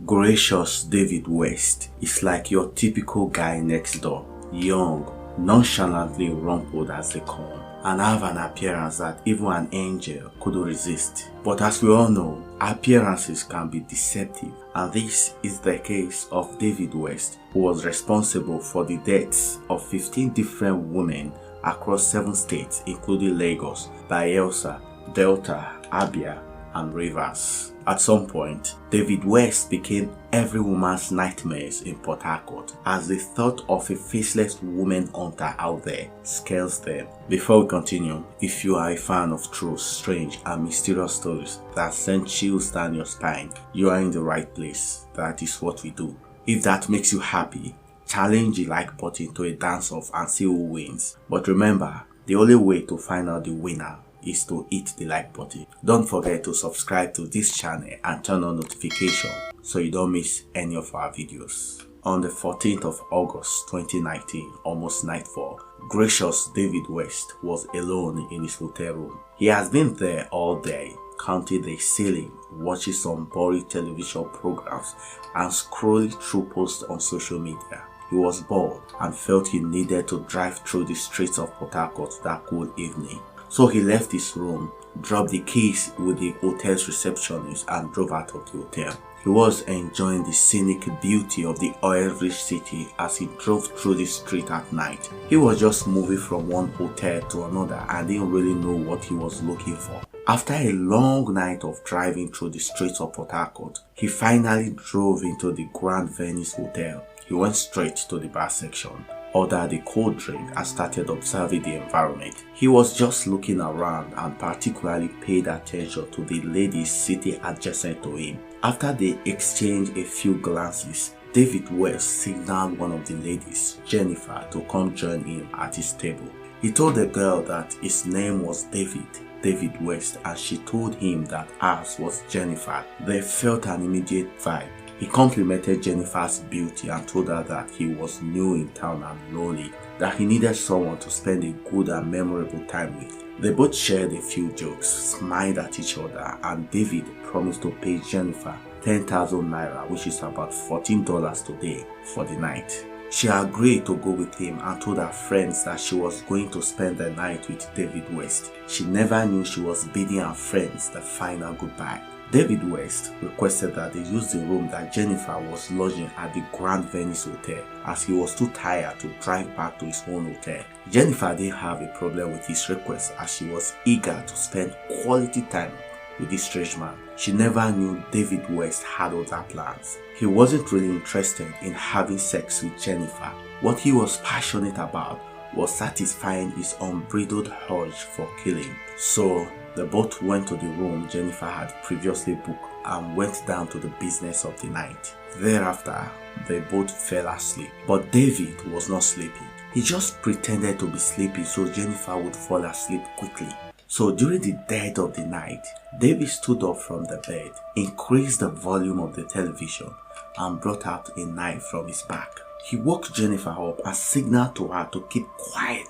Gracious David West is like your typical guy next door, young, nonchalantly rumpled as they come, and have an appearance that even an angel couldn't resist. But as we all know, appearances can be deceptive, and this is the case of David West, who was responsible for the deaths of 15 different women across 7 states including Lagos, Bayelsa, Delta, Abia, and Rivers. At some point, David West became every woman's nightmares in Port Harcourt as the thought of a faceless woman hunter out there scares them. Before we continue, if you are a fan of true, strange, and mysterious stories that send chills down your spine, you are in the right place. That is what we do. If that makes you happy, challenge the like button to a dance-off and see who wins. But remember, the only way to find out the winner is to hit the like button. Don't forget to subscribe to this channel and turn on notifications so you don't miss any of our videos. On the 14th of August 2019, almost nightfall, gracious David West was alone in his hotel room. He has been there all day, counting the ceiling, watching some boring television programs, and scrolling through posts on social media. He was bored and felt he needed to drive through the streets of Port Harcourt that cool evening. So he left his room, dropped the keys with the hotel's receptionist, and drove out of the hotel. He was enjoying the scenic beauty of the oil-rich city as he drove through the street at night. He was just moving from one hotel to another and didn't really know what he was looking for. After a long night of driving through the streets of Port Harcourt, he finally drove into the Grand Venice Hotel. He went straight to the bar section, ordered a cold drink, and started observing the environment. He was just looking around and particularly paid attention to the ladies sitting adjacent to him. After they exchanged a few glances, David West signaled one of the ladies, Jennifer, to come join him at his table. He told the girl that his name was David West, and she told him that hers was Jennifer. They felt an immediate vibe. He complimented Jennifer's beauty and told her that he was new in town and lonely, that he needed someone to spend a good and memorable time with. They both shared a few jokes, smiled at each other, and David promised to pay Jennifer 10,000 naira, which is about $14 today, for the night. She agreed to go with him and told her friends that she was going to spend the night with David West. She never knew she was bidding her friends the final goodbye. David West requested that they use the room that Jennifer was lodging at the Grand Venice Hotel as he was too tired to drive back to his own hotel. Jennifer didn't have a problem with his request as she was eager to spend quality time with this strange man. She never knew David West had other plans. He wasn't really interested in having sex with Jennifer. What he was passionate about was satisfying his unbridled urge for killing. So they both went to the room Jennifer had previously booked and went down to the business of the night. Thereafter, they both fell asleep. But David was not sleeping. He just pretended to be sleepy so Jennifer would fall asleep quickly. So during the dead of the night, David stood up from the bed, increased the volume of the television, and brought out a knife from his back. He woke Jennifer up and signaled to her to keep quiet,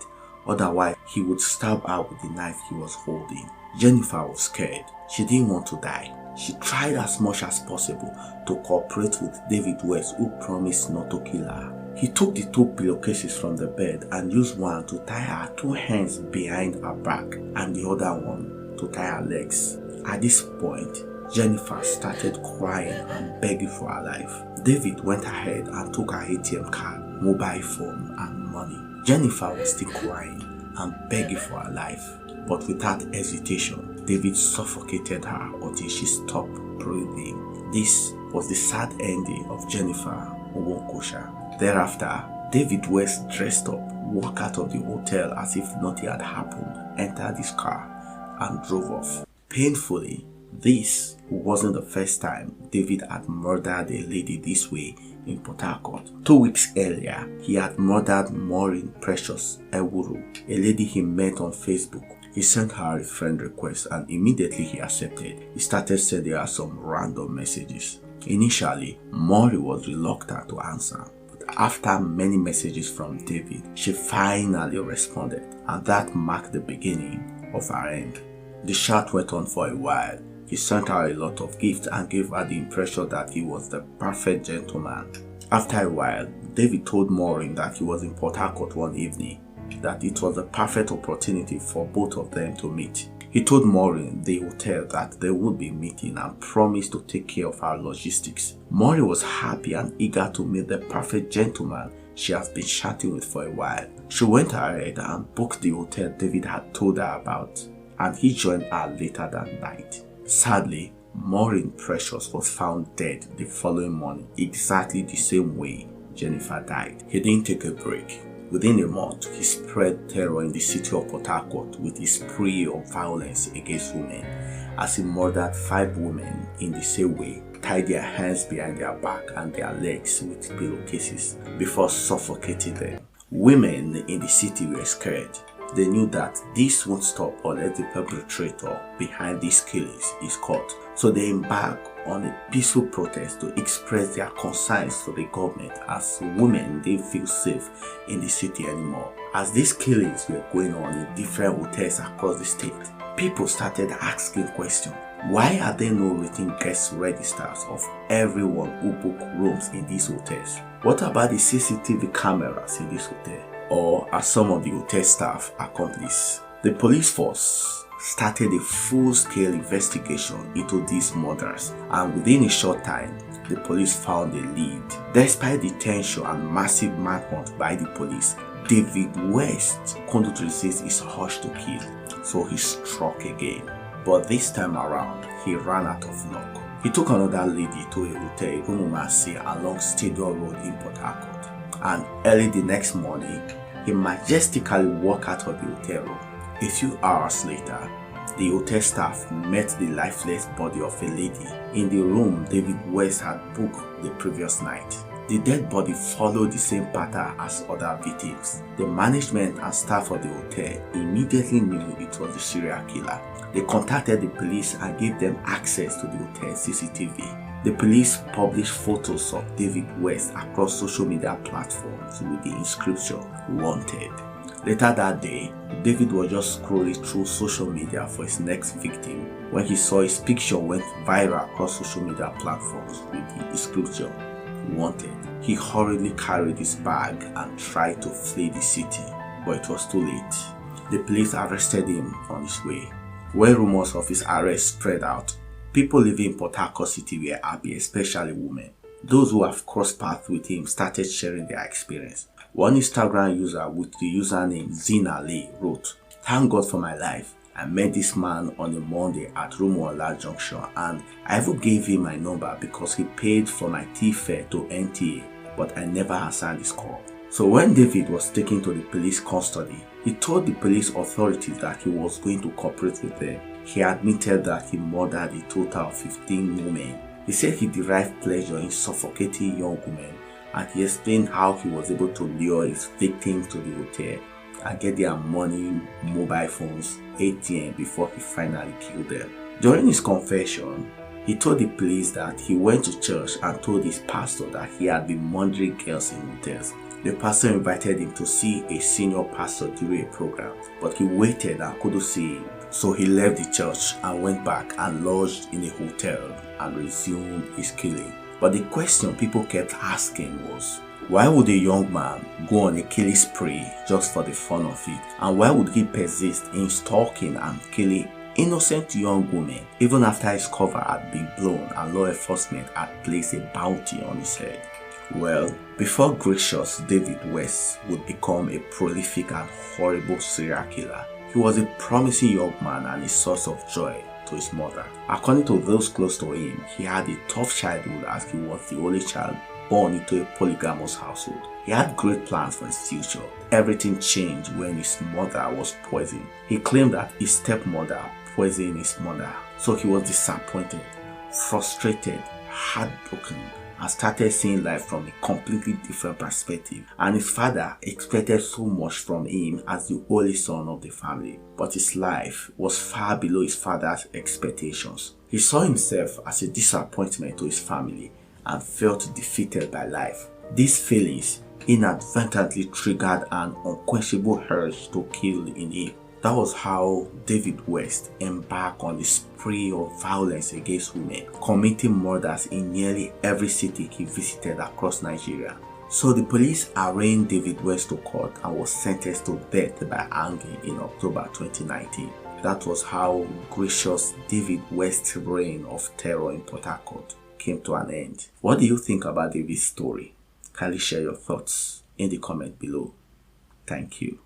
otherwise he would stab her with the knife he was holding. Jennifer was scared. She didn't want to die. She tried as much as possible to cooperate with David West, who promised not to kill her. He took the 2 pillowcases from the bed and used one to tie her 2 hands behind her back and the other one to tie her legs. At this point, Jennifer started crying and begging for her life. David went ahead and took her ATM card, mobile phone, and money. Jennifer was still crying and begging for her life, but without hesitation, David suffocated her until she stopped breathing. This was the sad ending of Jennifer Wosah. Thereafter, David West dressed up, walked out of the hotel as if nothing had happened, entered his car, and drove off. Painfully, this wasn't the first time David had murdered a lady this way in Port Harcourt. 2 weeks earlier, he had murdered Maureen Precious Ewuru, a lady he met on Facebook. He sent her a friend request and immediately he accepted. He started sending her some random messages. Initially, Maureen was reluctant to answer, but after many messages from David, she finally responded, and that marked the beginning of her end. The chat went on for a while. He sent her a lot of gifts and gave her the impression that he was the perfect gentleman. After a while, David told Maureen that he was in Port Harcourt one evening, that it was a perfect opportunity for both of them to meet. He told Maureen, the hotel, that they would be meeting and promised to take care of her logistics. Maureen was happy and eager to meet the perfect gentleman she has been chatting with for a while. She went ahead and booked the hotel David had told her about, and he joined her later that night. Sadly, Maureen Precious was found dead the following morning, exactly the same way Jennifer died. He didn't take a break. Within a month, he spread terror in the city of Port Harcourt with his spree of violence against women, as he murdered 5 women in the same way, tied their hands behind their back and their legs with pillowcases before suffocating them. Women in the city were scared. They knew that this won't stop unless the perpetrator behind these killings is caught. So they embarked on a peaceful protest to express their concerns to the government, as women didn't feel safe in the city anymore. As these killings were going on in different hotels across the state, people started asking questions. Why are there no written guest registers of everyone who booked rooms in these hotels? What about the CCTV cameras in this hotel? Or are some of the hotel staff accomplices? The police force started a full-scale investigation into these murders, and within a short time, the police found a lead. Despite the tension and massive manhunt by the police, David West couldn't resist his urge to kill, so he struck again. But this time around, he ran out of luck. He took another lady to a hotel along Stadium Road in Port Harcourt, and early the next morning, he majestically walked out of the hotel room. A few hours later, the hotel staff met the lifeless body of a lady in the room David West had booked the previous night. The dead body followed the same pattern as other victims. The management and staff of the hotel immediately knew it was the serial killer. They contacted the police and gave them access to the hotel's CCTV. The police published photos of David West across social media platforms with the inscription "Wanted." Later that day, David was just scrolling through social media for his next victim when he saw his picture went viral across social media platforms with the inscription "Wanted." He hurriedly carried his bag and tried to flee the city, but it was too late. The police arrested him on his way. When rumors of his arrest spread out, people living in Port Harcourt City were happy, especially women. Those who have crossed paths with him started sharing their experience. One Instagram user with the username Zina Lee wrote, "Thank God for my life. I met this man on a Monday at Rumuola Junction, and I even gave him my number because he paid for my tea fare to NTA, but I never answered his call." So when David was taken to the police custody, he told the police authorities that he was going to cooperate with them. He admitted that he murdered a total of 15 women. He said he derived pleasure in suffocating young women, and he explained how he was able to lure his victims to the hotel and get their money, mobile phones, ATM before he finally killed them. During his confession, he told the police that he went to church and told his pastor that he had been murdering girls in hotels. The pastor invited him to see a senior pastor during a program, but he waited and couldn't see him. So he left the church and went back and lodged in a hotel and resumed his killing. But the question people kept asking was, why would a young man go on a killing spree just for the fun of it? And why would he persist in stalking and killing innocent young women even after his cover had been blown and law enforcement had placed a bounty on his head? Well, before gracious David West would become a prolific and horrible serial killer, he was a promising young man and a source of joy to his mother. According to those close to him, he had a tough childhood as he was the only child born into a polygamous household. He had great plans for his future. Everything changed when his mother was poisoned. He claimed that his stepmother poisoned his mother, so he was disappointed, frustrated, heartbroken, and started seeing life from a completely different perspective. And his father expected so much from him as the only son of the family, but his life was far below his father's expectations. He saw himself as a disappointment to his family and felt defeated by life. These feelings inadvertently triggered an unquenchable urge to kill in him. That was how David West embarked on a spree of violence against women, committing murders in nearly every city he visited across Nigeria. So the police arraigned David West to court and was sentenced to death by hanging in October 2019. That was how gracious David West's reign of terror in Port Harcourt came to an end. What do you think about David's story? Kindly share your thoughts in the comment below. Thank you.